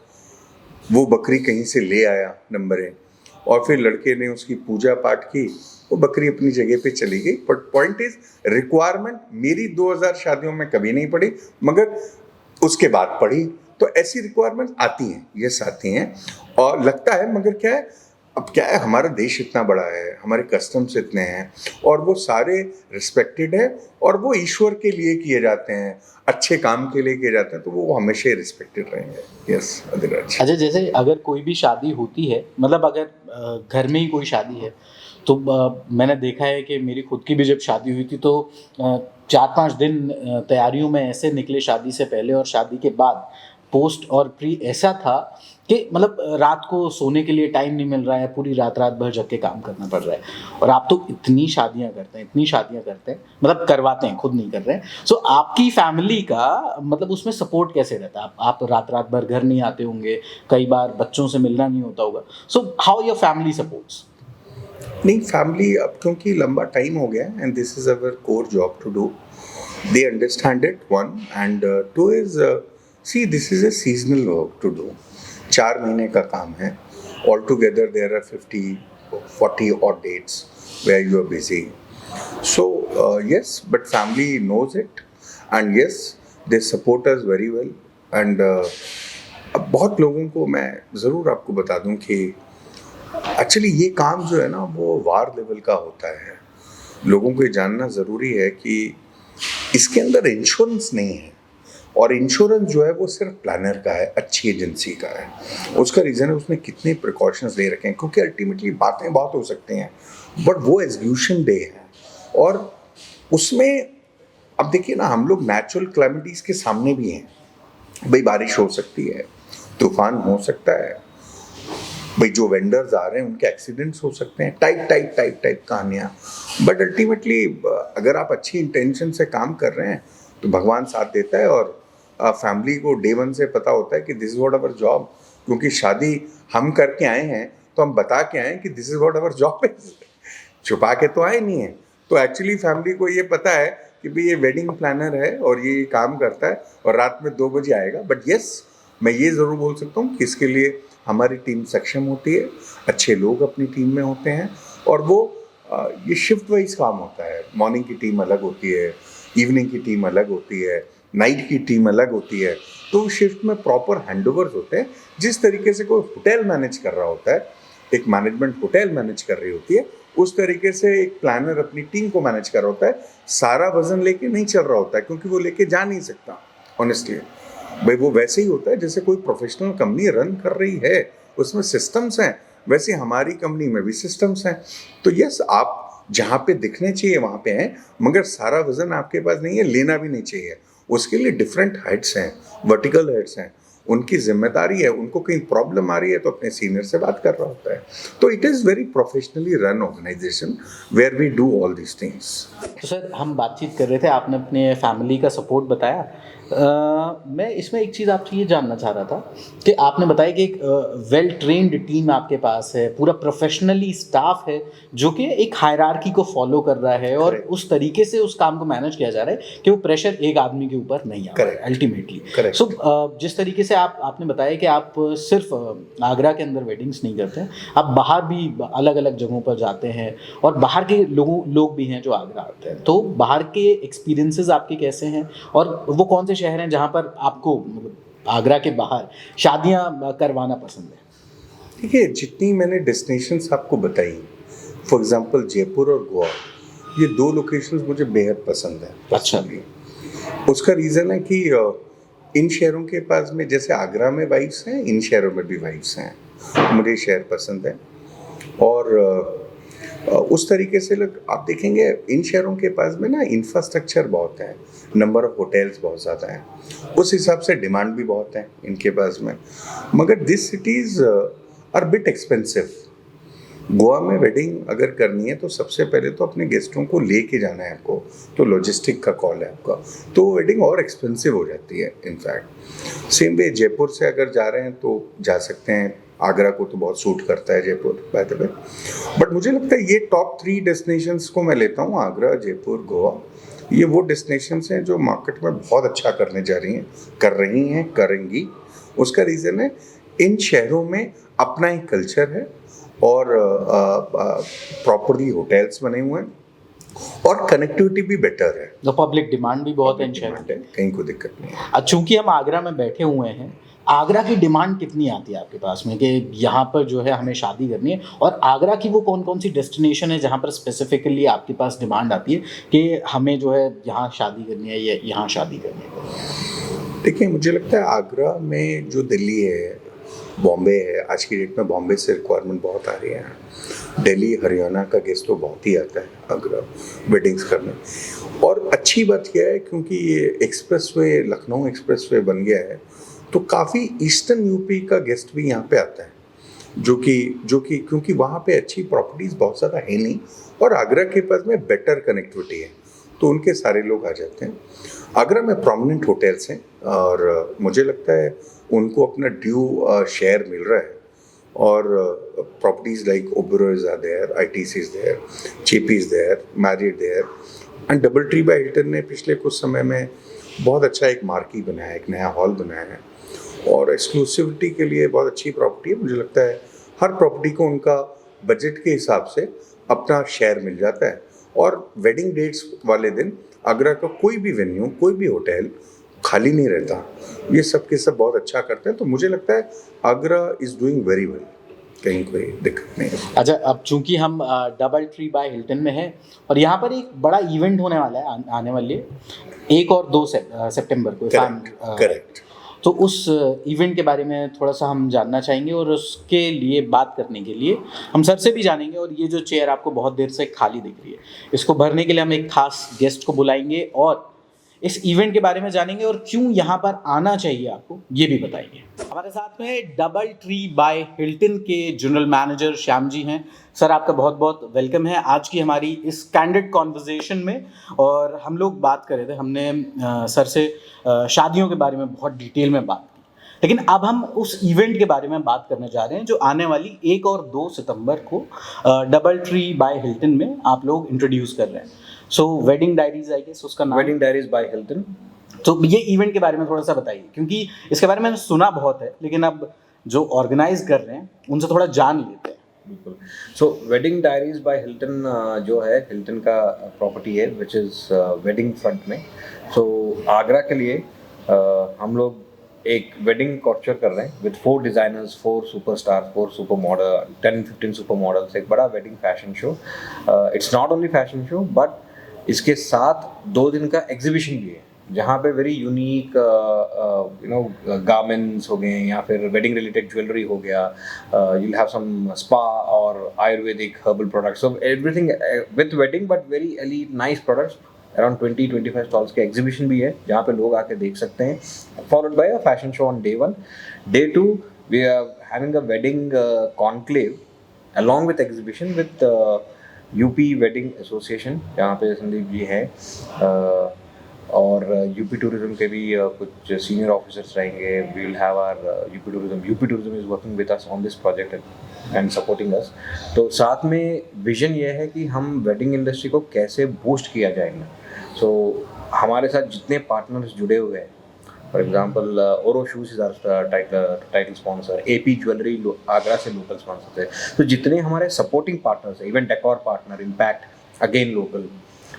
वो बकरी कहीं से ले आया नंबर 1, और फिर लड़के ने उसकी पूजा पाठ की वो बकरी अपनी जगह पे चली गई। बट पॉइंट इज, रिक्वायरमेंट मेरी 2000 शादियों में कभी नहीं पड़ी, मगर उसके बाद पड़ी। तो ऐसी रिक्वायरमेंट आती हैं, यस आती हैं, और लगता है, मगर क्या है, अब क्या है, हमारा देश इतना बड़ा है, हमारे कस्टम्स इतने हैं, और वो सारे रिस्पेक्टेड है, और वो ईश्वर के लिए किए जाते हैं, अच्छे काम के लिए किए जाते हैं, तो वो हमेशा ही रिस्पेक्टेड रहेंगे। यस अधिराज। अच्छा, जैसे अगर कोई भी शादी होती है, मतलब अगर घर में ही कोई शादी है, तो मैंने देखा है कि मेरी खुद की भी जब शादी हुई थी तो 4-5 दिन तैयारियों में ऐसे निकले शादी से पहले और शादी के बाद, पोस्ट और प्री ऐसा था कि मतलब रात को सोने के लिए टाइम नहीं मिल रहा है, पूरी रात भर जग के काम करना पड़ रहा है। और आप तो इतनी शादियां करते हैं, मतलब करवाते हैं, खुद नहीं कर रहे हैं। सो आपकी फैमिली का मतलब उसमें सपोर्ट कैसे रहता है? आप रात भर घर नहीं आते होंगे, कई बार बच्चों से मिलना नहीं होता होगा। So how your family supports? नहीं, फैमिली अब क्योंकि लंबा टाइम हो गया and this is our core job to do, they understand it, one, and two is, see this is a seasonal work to do. 4 महीने का काम है, all together there are 50-40 odd dates where you are busy. So yes, but family knows it, and yes, they support us very well. And अब बहुत लोगों को मैं ज़रूर आपको बता दूं कि एक्चुअली ये काम जो है ना, वो वार लेवल का होता है। लोगों को ये जानना ज़रूरी है कि इसके अंदर इंश्योरेंस नहीं है, और इंश्योरेंस जो है वो सिर्फ प्लानर का है, अच्छी एजेंसी का है। उसका रीज़न है उसने कितने प्रिकॉशंस ले रखे हैं, क्योंकि अल्टीमेटली बातें बहुत हो सकती हैं, बट वो एग्जीक्यूशन डे है, और उसमें अब देखिए ना, हम लोग नेचुरल क्लैमिटीज़ के सामने भी हैं। भाई बारिश हो सकती है, तूफान हो सकता है, भाई जो वेंडर्स आ रहे हैं उनके एक्सीडेंट्स हो सकते हैं, टाइप कहानियाँ। बट अल्टीमेटली अगर आप अच्छी इंटेंशन से काम कर रहे हैं तो भगवान साथ देता है, और फैमिली को डे 1 से पता होता है कि this is what our job. क्योंकि शादी हम करके आए हैं तो हम बता के आए हैं कि this is what our job है, छुपा के तो आए नहीं है। तो एक्चुअली फैमिली को ये पता है कि भाई ये वेडिंग प्लानर है और ये काम करता है और रात में 2 बजे आएगा। बट यस, मैं ये ज़रूर बोल सकता हूँ कि इसके लिए हमारी टीम सक्षम होती है, अच्छे लोग अपनी टीम में होते हैं, और वो ये शिफ्ट वाइज काम होता है। मॉर्निंग की टीम अलग होती है, इवनिंग की टीम अलग होती है, नाइट की टीम अलग होती है। तो शिफ्ट में प्रॉपर हैंडओवर्स होते हैं। जिस तरीके से कोई होटल मैनेज कर रहा होता है, एक मैनेजमेंट होटल मैनेज कर रही होती है, उस तरीके से एक प्लानर अपनी टीम को मैनेज कर रहा होता है। सारा वजन लेके नहीं चल रहा होता है, क्योंकि वो लेके जा नहीं सकता ऑनेस्टली। भाई वो वैसे ही होता है जैसे कोई प्रोफेशनल कंपनी रन कर रही है, उसमें सिस्टम्स हैं, वैसे हमारी कंपनी में भी सिस्टम्स हैं। तो यस, आप जहाँ पे दिखने चाहिए वहाँ पे हैं, मगर सारा वजन आपके पास नहीं है, लेना भी नहीं चाहिए। उसके लिए डिफरेंट हेड्स हैं, वर्टिकल हेड्स हैं, उनकी जिम्मेदारी है। उनको कहीं प्रॉब्लम आ रही है तो अपने सीनियर से बात कर रहा होता है। तो it is very professionally run organisation where we do all these things. तो सर, हम बातचीत कर रहे थे, आपने अपने फैमिली का सपोर्ट बताया। मैं इसमें एक चीज़ आपसे ये जानना चाह रहा था कि आपने बताया कि एक वेल ट्रेन्ड टीम आपके पास है, पूरा प्रोफेशनली स्टाफ है जो कि एक हायरार्की को फॉलो कर रहा है, और उस तरीके से उस काम को मैनेज किया जा रहा है कि वो प्रेशर एक आदमी के ऊपर नहीं आ रहा है अल्टीमेटली। सो जिस तरीके से आपने बताया कि आप सिर्फ आगरा के अंदर वेडिंग्स नहीं करते हैं, आप बाहर भी अलग अलग जगहों पर जाते हैं, और बाहर के लोग भी हैं जो आगरा आते हैं। तो बाहर के एक्सपीरियंसेस आपके कैसे हैं, और वो कौन से शहर हैं जहाँ पर आपको आगरा के बाहर शादियाँ करवाना पसंद है? देखिए, जितनी मैंने डेस्टिनेशंस आपको बताई, फॉर एग्जांपल जयपुर और गोवा, ये 2 लोकेशंस मुझे बेहद पसंद है। अच्छा। उसका रीज़न है कि इन शहरों के पास में जैसे आगरा में वाइब्स हैं, इन शहरों में भी वाइब्स हैं। मुझे शहर पसंद है, और उस तरीके से लोग आप देखेंगे इन शहरों के पास में ना इंफ्रास्ट्रक्चर बहुत है, नंबर ऑफ होटल्स बहुत ज़्यादा हैं, उस हिसाब से डिमांड भी बहुत है इनके पास में। मगर this cities are bit expensive. Goa में वेडिंग अगर करनी है तो सबसे पहले तो अपने गेस्टों को लेके जाना है आपको, तो लॉजिस्टिक का कॉल है आपका, तो वेडिंग और एक्सपेंसिव हो जाती है। इनफैक्ट सेम वे जयपुर से अगर जा रहे हैं तो जा सकते हैं, आगरा को तो बहुत सूट करता है Jaipur by the way. But मुझे लगता है ये टॉप 3 डेस्टिनेशंस को मैं लेता हूँ, आगरा, जयपुर, गोवा। ये वो डेस्टिनेशंस हैं जो मार्केट में बहुत अच्छा करने जा रही हैं, कर रही हैं, करेंगी। उसका रीज़न है इन शहरों में अपना एक कल्चर है, और प्रॉपरली होटल्स बने हुए हैं और कनेक्टिविटी भी बेटर है। तो पब्लिक डिमांड भी बहुत है इन शहरों डिमांड है, कहीं कोई दिक्कत नहीं है। में। चूंकि हम आगरा में बैठे हुए हैं, आगरा की डिमांड कितनी आती है आपके पास में कि यहाँ पर जो है हमें शादी करनी है, और आगरा की वो कौन कौन सी डेस्टिनेशन है जहाँ पर स्पेसिफिकली आपके पास डिमांड आती है कि हमें जो है यहाँ शादी करनी है या यहाँ शादी करनी है? देखिए, मुझे लगता है आगरा में जो दिल्ली है, बॉम्बे है, आज की डेट में बॉम्बे से रिक्वायरमेंट बहुत आ रही है। दिल्ली हरियाणा का गेस्ट तो बहुत ही आता है आगरा वेडिंग्स करने। और अच्छी बात यह है क्योंकि ये एक्सप्रेसवे, लखनऊ एक्सप्रेसवे बन गया है, तो काफ़ी ईस्टर्न यूपी का गेस्ट भी यहाँ पे आता है, जो कि क्योंकि वहाँ पे अच्छी प्रॉपर्टीज़ बहुत ज़्यादा है नहीं और आगरा के पास में बेटर कनेक्टिविटी है, तो उनके सारे लोग आ जाते हैं। आगरा में प्रोमिनेंट होटल्स हैं और मुझे लगता है उनको अपना ड्यू शेयर मिल रहा है। और properties like Oberois are there, ITC is there, JP is there, Marriott there and DoubleTree by Hilton ने पिछले कुछ समय में बहुत अच्छा एक मार्की बनाया है, एक नया हॉल बनाया है और एक्सक्लूसिविटी के लिए बहुत अच्छी प्रॉपर्टी है। मुझे लगता है हर प्रॉपर्टी को उनका बजट के हिसाब से अपना शेयर मिल जाता है। और वेडिंग डेट्स वाले दिन आगरा का कोई भी वेन्यू, कोई भी होटल खाली नहीं रहता। ये सब के सब बहुत अच्छा करते हैं, तो मुझे लगता है Agra is doing very well, कहीं कोई दिक्कत नहीं है। अच्छा, अब चूंकि हम डबल ट्री बाय हिल्टन में हैं और यहाँ पर एक बड़ा इवेंट होने वाला है आने वाले 1 और 2 सितंबर को। करेक्ट। तो उस इवेंट के बारे में थोड़ा सा हम जानना चाहेंगे और उसके लिए बात करने के लिए हम सर से भी जानेंगे। और ये जो चेयर आपको बहुत देर से खाली दिख रही है, इसको भरने के लिए हम एक खास गेस्ट को बुलाएंगे और इस इवेंट के बारे में जानेंगे और क्यों यहाँ पर आना चाहिए आपको ये भी बताएंगे। हमारे साथ में डबल ट्री बाय हिल्टन के जनरल मैनेजर श्याम जी हैं। सर, आपका बहुत बहुत वेलकम है आज की हमारी इस कैंडिड कॉन्वर्जेशन में। और हम लोग बात कर रहे थे, हमने सर से शादियों के बारे में बहुत डिटेल में बात की, लेकिन अब हम उस इवेंट के बारे में बात करने जा रहे हैं जो आने वाली 1 और 2 सितंबर को डबल ट्री बाय हिल्टन में आप लोग इंट्रोड्यूस कर रहे हैं। सो वेडिंग डायरीज, आई गेस उसका नाम वेडिंग डायरीज बाय हिल्टन। तो ये इवेंट के बारे में थोड़ा सा बताइए, क्योंकि इसके बारे में मैंने सुना बहुत है, लेकिन अब जो ऑर्गेनाइज कर रहे हैं उनसे थोड़ा जान लेते हैं। बिल्कुल। सो वेडिंग डायरीज बाय हिल्टन जो है हिल्टन का प्रॉपर्टी है विच इज़ वेडिंग फ्रंट में। सो आगरा के लिए हम लोग एक वेडिंग कॉर्चर कर रहे हैं with 4 designers, 4 superstar, 4 super model, 10-15 super models, एक बड़ा wedding fashion show. It's not only fashion show but इसके साथ 2 दिन का एग्जीबिशन भी है जहाँ पे वेरी यूनिक गारमेंट्स हो गए या फिर वेडिंग रिलेटेड ज्वेलरी हो गया, you'll have some spa और Ayurvedic herbal products, so everything with wedding but very elite nice products। Around 20-25 stalls के एग्जीबिशन भी है जहाँ पे लोग आके देख सकते हैं, followed by a fashion show on day 1। Day 2 we are having a wedding conclave along with exhibition with UP wedding association, जहाँ पे संदीप जी हैं और यूपी टूरिज्म के भी कुछ सीनियर ऑफिसर्स रहेंगे। We will have our UP tourism is working with us on this project and supporting us. तो साथ में विजन ये है कि हम वेडिंग इंडस्ट्री को कैसे बूस्ट किया जाएगा। सो हमारे साथ जितने पार्टनर्स जुड़े हुए हैं, for example Oro shoes is our title sponsor, AP jewellery Agra से लोकल स्पॉन्सर है। तो जितने हमारे सपोर्टिंग पार्टनर्स हैं, even decor partner impact again local,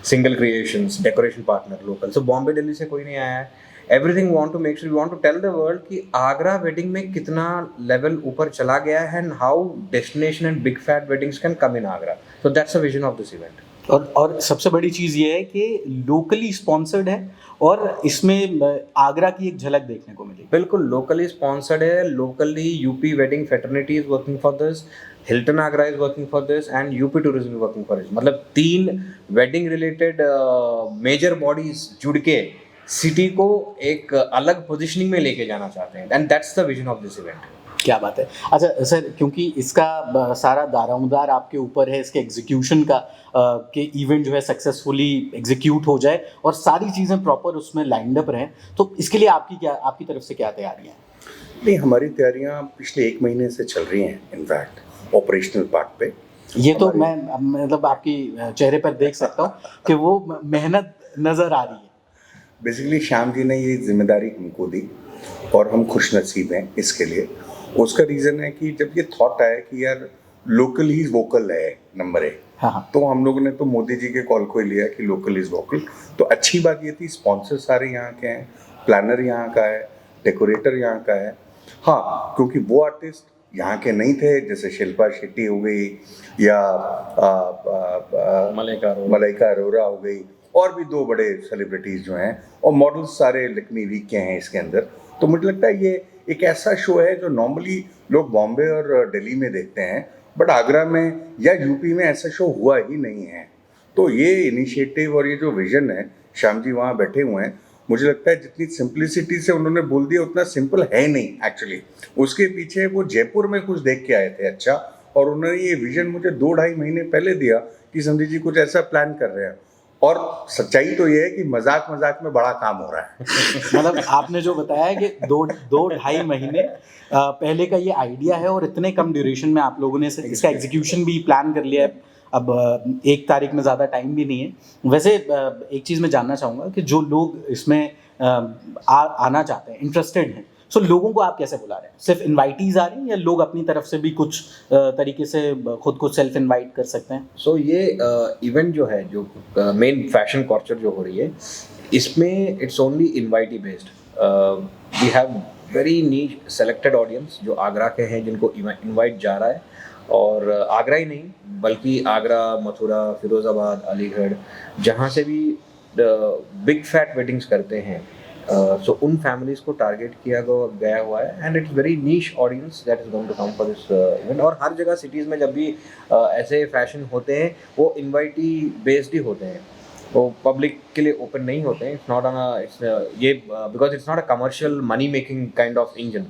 single creations decoration partner local. So Bombay Delhi से कोई नहीं आया है। Everything want to make sure, we want to tell the world कि आगरा वेडिंग में कितना लेवल ऊपर चला गया है and how destination and big fat weddings can come in Agra. So that's the vision of this event. और सबसे बड़ी चीज़ ये है कि लोकली स्पॉन्सर्ड है और इसमें आगरा की एक झलक देखने को मिलेगी। बिल्कुल लोकली स्पॉन्सर्ड है, locally UP wedding fraternity is working for this, Hilton Agra is working for this and UP tourism is working for this. मतलब 3 वेडिंग रिलेटेड मेजर बॉडीज जुड़ के सिटी को एक अलग पोजीशनिंग में लेके जाना चाहते हैं and that's the vision of this event. क्या बात है। अच्छा सर, क्योंकि इसका सारा दारोमदार आपके ऊपर है, इसके एग्जीक्यूशन का कि इवेंट जो है सक्सेसफुली एग्जीक्यूट हो जाए और सारी चीज़ें प्रॉपर उसमें लाइंड अप रहें, तो इसके लिए आपकी तरफ से क्या तैयारियां हैं? नहीं, हमारी तैयारियां पिछले 1 महीने से चल रही हैं इनफैक्ट ऑपरेशनल पार्ट पे। ये तो मैं मतलब आपकी चेहरे पर देख सकता हूँ कि वो मेहनत नज़र आ रही है। बेसिकली श्याम जी ने ये जिम्मेदारी हमको दी और हम खुशनसीब हैं इसके लिए। उसका रीज़न है कि जब ये थॉट आया कि यार लोकल ही वोकल है नंबर 1। हाँ। तो हम लोगों ने तो मोदी जी के कॉल को ही लिया कि लोकल इज वोकल। तो अच्छी बात ये थी, स्पॉन्सर सारे यहाँ के हैं, प्लानर यहाँ का है, डेकोरेटर यहाँ का है। हाँ, क्योंकि वो आर्टिस्ट यहाँ के नहीं थे, जैसे शिल्पा शेट्टी हो गई या मलाइका अरोरा हो गई, और भी 2 बड़े सेलिब्रिटीज़ जो हैं, और मॉडल्स सारे लक्ष्मी वीक के हैं इसके अंदर। तो मुझे लगता है ये एक ऐसा शो है जो नॉर्मली लोग बॉम्बे और दिल्ली में देखते हैं, बट आगरा में या यूपी में ऐसा शो हुआ ही नहीं है। तो ये इनिशिएटिव और ये जो विजन है, श्याम जी वहाँ बैठे हुए हैं, मुझे लगता है जितनी सिंप्लिसिटी से उन्होंने बोल दिया उतना सिंपल है नहीं एक्चुअली। उसके पीछे वो जयपुर में कुछ देख के आए थे अच्छा, और उन्होंने ये विजन मुझे 2-2.5 महीने पहले दिया कि संदीप जी कुछ ऐसा प्लान कर रहे हैं। और सच्चाई तो ये है कि मजाक मजाक में बड़ा काम हो रहा है। मतलब आपने जो बताया है कि 2-2.5 महीने पहले का ये आइडिया है, और इतने कम ड्यूरेशन में आप लोगों ने इसका एग्जीक्यूशन भी प्लान कर लिया है। अब 1 तारीख में ज़्यादा टाइम भी नहीं है। वैसे एक चीज़ मैं जानना चाहूँगा कि जो लोग इसमें आना चाहते हैं, इंटरेस्टेड हैं, सो लोगों को आप कैसे बुला रहे हैं? सिर्फ इनवाइटीज आ रहे हैं या लोग अपनी तरफ से भी कुछ तरीके से खुद को सेल्फ इनवाइट कर सकते हैं? सो ये इवेंट जो है, जो मेन फैशन कॉर्चर जो हो रही है, इसमें it's only invitee based. We have very niche selected audience जो आगरा के हैं, जिनको इनवाइट जा रहा है। और आगरा ही नहीं, बल्कि आगरा, मथुरा, फिरोज़ाबाद, अलीगढ़, जहाँ से भी बिग फैट वेडिंग्स करते हैं, सो उन फैमिलीज को टारगेट किया गया हुआ है। And it's very niche audience that is going to come for this event. और हर जगह सिटीज़ में जब भी ऐसे फैशन होते हैं, वो इनवाइटी बेस्ड ही होते हैं, वो पब्लिक के लिए ओपन नहीं होते हैं। इट्स नॉट ये because it's not a commercial money making kind of engine.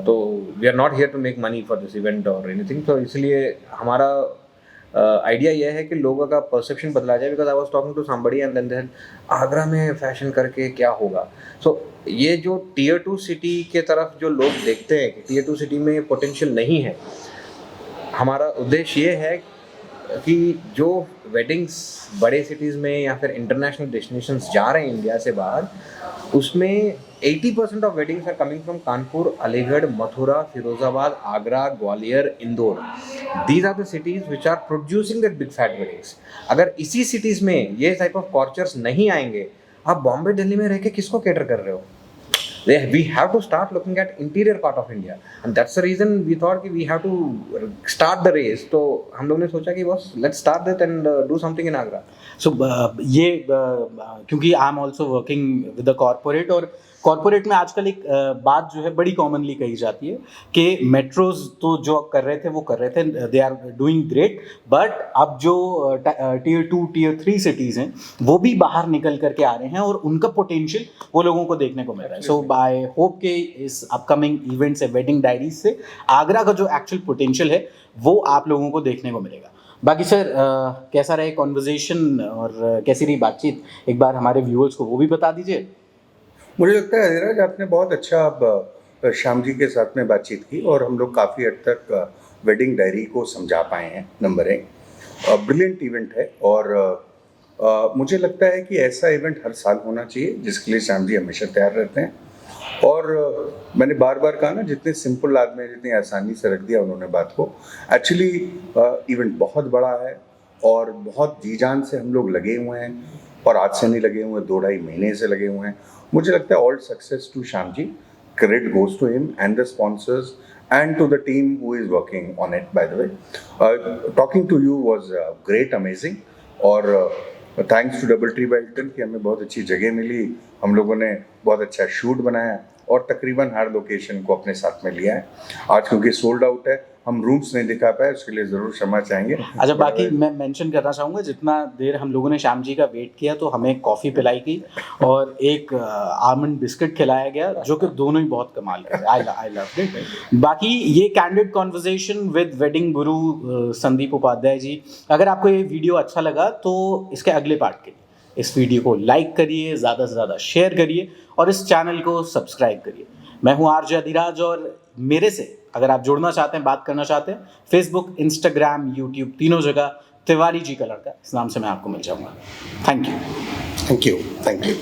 तो we are not here to make money for this event और एनीथिंग। तो इसलिए हमारा आइडिया यह है कि लोगों का परसेप्शन बदला जाए। Because I was talking to somebody and then Agra में फैशन करके क्या होगा। सो ये जो टियर 2 सिटी के तरफ जो लोग देखते हैं कि टियर 2 सिटी में पोटेंशियल नहीं है, हमारा उद्देश्य ये है कि जो वेडिंग्स बड़े सिटीज़ में या फिर इंटरनेशनल डेस्टिनेशंस जा रहे हैं इंडिया से बाहर, उसमें 80% of weddings are coming from Kanpur, Aligarh, Mathura, Firozabad, Agra, Gwalior, Indore. These are the cities which are producing that big fat weddings. अगर इसी सिटीज़ में ये टाइप ऑफ कॉर्चर्स नहीं आएंगे, आप बॉम्बे दिल्ली में रह के किसको कैटर कर रहे हो? We have to start looking at interior part of India, and that's the reason we thought कि we have to start the race. तो हम लोग ने सोचा कि बस let's start that and do something in Agra. So ये क्योंकि I am also working with the corporate, और कॉर्पोरेट में आजकल एक बात जो है बड़ी कॉमनली कही जाती है कि मेट्रोज तो जो कर रहे थे वो कर रहे थे, they are doing great, but अब जो टियर 2 टियर 3 सिटीज़ हैं वो भी बाहर निकल करके आ रहे हैं, और उनका पोटेंशियल वो लोगों को देखने को मिल रहा है। सो आई होप कि इस अपकमिंग इवेंट से, वेडिंग डायरीज से, आगरा का जो एक्चुअल पोटेंशियल है वो आप लोगों को देखने को मिलेगा। बाकी सर कैसा रहे कॉन्वर्जेशन और कैसी रही बातचीत, एक बार हमारे व्यूअर्स को वो भी बता दीजिए। मुझे लगता है धीरज आपने बहुत अच्छा अब श्याम जी के साथ में बातचीत की, और हम लोग काफ़ी हद तक वेडिंग डायरी को समझा पाए हैं। नंबर 1 ब्रिलियंट इवेंट है, और मुझे लगता है कि ऐसा इवेंट हर साल होना चाहिए, जिसके लिए श्याम जी हमेशा तैयार रहते हैं। और मैंने बार बार कहा ना, जितने सिंपल आदमी है, जितनी आसानी से रख दिया उन्होंने बात को। एक्चुअली इवेंट बहुत बड़ा है, और बहुत जी जान से हम लोग लगे हुए हैं, और आज से नहीं लगे हुए, 2-2.5 महीने से लगे हुए हैं। मुझे लगता है all success to Shyam ji, credit goes to him and the sponsors and to the team who is working on it, by the way. Talking to you was great, amazing, और thanks to Double Tree by Hilton कि हमें बहुत अच्छी जगह मिली, हम लोगों ने बहुत अच्छा शूट बनाया, और तकरीबन हर लोकेशन को अपने साथ में लिया है। आज क्योंकि सोल्ड आउट है, हम रूम्स नहीं दिखा पाए, उसके लिए ज़रूर क्षमा चाहेंगे। अच्छा, बाकी मैं मेंशन करना चाहूँगा, जितना देर हम लोगों ने श्याम जी का वेट किया तो हमें कॉफ़ी पिलाई गई और एक आलमंड बिस्किट खिलाया गया, जो कि दोनों ही बहुत कमाल कर रहे हैं। I love it. बाकी ये कैंडिड कॉन्वर्सेशन विद वेडिंग गुरु संदीप उपाध्याय जी। अगर आपको ये वीडियो अच्छा लगा तो इसके अगले पार्ट के लिए इस वीडियो को लाइक करिए, ज़्यादा से ज़्यादा शेयर करिए, और इस चैनल को सब्सक्राइब करिए। मैं हूँ आरजे अधिराज, और मेरे से अगर आप जुड़ना चाहते हैं, बात करना चाहते हैं, फेसबुक, इंस्टाग्राम, यूट्यूब, तीनों जगह तिवारी जी का लड़का, इस नाम से मैं आपको मिल जाऊंगा। Thank you. Thank you.